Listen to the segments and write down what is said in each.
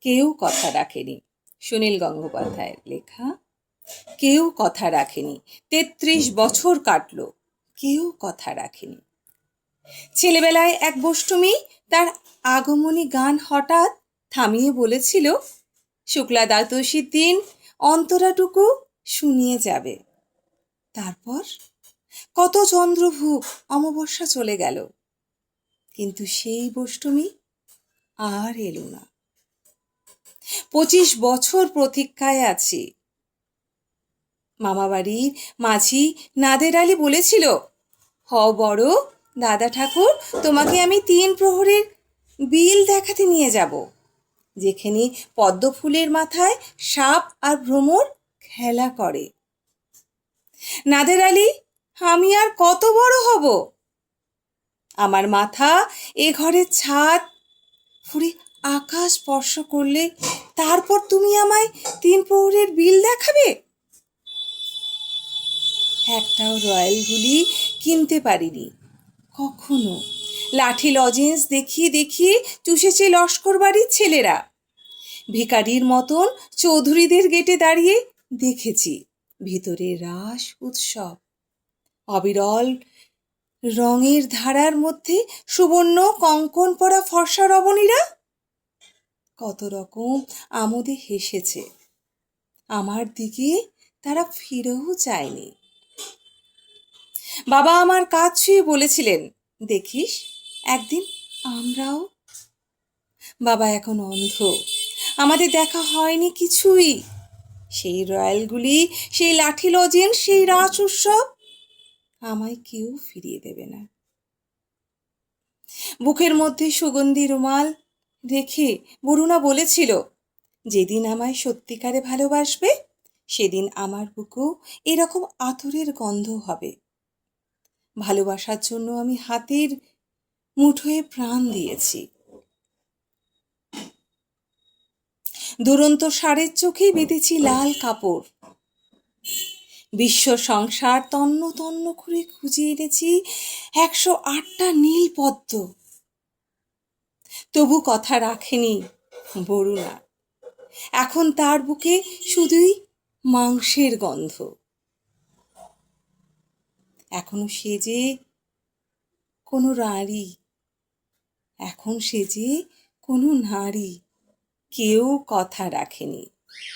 কেউ কথা রাখেনি। সুনীল গঙ্গোপাধ্যায়ের লেখা। কেউ কথা রাখেনি। ৩৩ বছর কাটল, কেউ কথা রাখেনি। ছেলেবেলায় এক বষ্টমী তার আগমনী গান হঠাৎ থামিয়ে বলেছিল, শুক্লা দ্বাদশীর দিন অন্তরাটুকু শুনিয়ে যাবে। তারপর কত চন্দ্রভোগ অমাবস্যা চলে গেল, কিন্তু সেই বষ্টমী আর এলো না। 25 বছর প্রতীক্ষায় আছি। মামাবাড়ির মাঝি নাদের আলী বলেছিল, হও বড় দাদা ঠাকুর, তোমাকে আমি 3 প্রহরের বিল দেখাতে নিয়ে যাব, যেখানে পদ্ম ফুলের মাথায় সাপ আর ভ্রমর খেলা করে। নাদের আলী, আমি আর কত বড় হব? আমার মাথা এ ঘরের ছাদ ফুঁড়ে আকাশ স্পর্শ করলে তারপর তুমি আমায় 3 প্রহরের বিল দেখাবে? একটাও রয়্যাল গুলি কিনতে পারিনি কখনো। লাঠি লজেন্স দেখিয়ে দেখিয়ে চুষেছে লস্কর বাড়ির ছেলেরা। ভিখারির মতন চৌধুরীদের গেটে দাঁড়িয়ে দেখেছি ভিতরে রাস উৎসব। অবিরল রঙের ধারার মধ্যে সুবর্ণ কঙ্কন পরা ফর্সা রমণীরা কত রকম আমোদে হেসেছে। আমার দিকে তারা ফিরেও চায়নি। বাবা আমার কাজ ছুঁয়ে বলেছিলেন, দেখিস একদিন আমরাও। বাবা এখন অন্ধ, আমাদের দেখা হয়নি কিছুই। সেই রয়্যালগুলি, সেই লাঠি লজেন, সেই রাস উৎসব আমায় কেউ ফিরিয়ে দেবে না। বুকের মধ্যে সুগন্ধি রুমাল রেখে বরুণা বলেছিল, যেদিন আমায় সত্যিকারে ভালোবাসবে সেদিন আমার বুকেও এরকম আতরের গন্ধ হবে। ভালোবাসার জন্য আমি হাতের মুঠোয় প্রাণ দিয়েছি। দুরন্ত ষাঁড়ের চোখে বেঁধেছি লাল কাপড়। বিশ্ব সংসার তন্ন তন্ন করে খুঁজে এনেছি 108টা নীল পদ্ম। তবু কথা রাখেনি বরুণা। এখন তার বুকে শুধুই মাংসের গন্ধ। এখনো সে যে কোনো নারী, এখন সে যে কোনো নারী। কেউ কথা রাখেনি।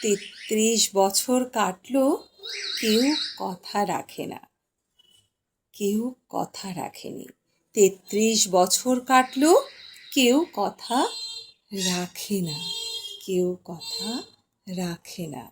33 বছর কাটলো, কেউ কথা রাখে না। কেউ কথা রাখেনি। 33 বছর কাটলো, কেউ কথা রাখে না। কেউ কথা রাখে না।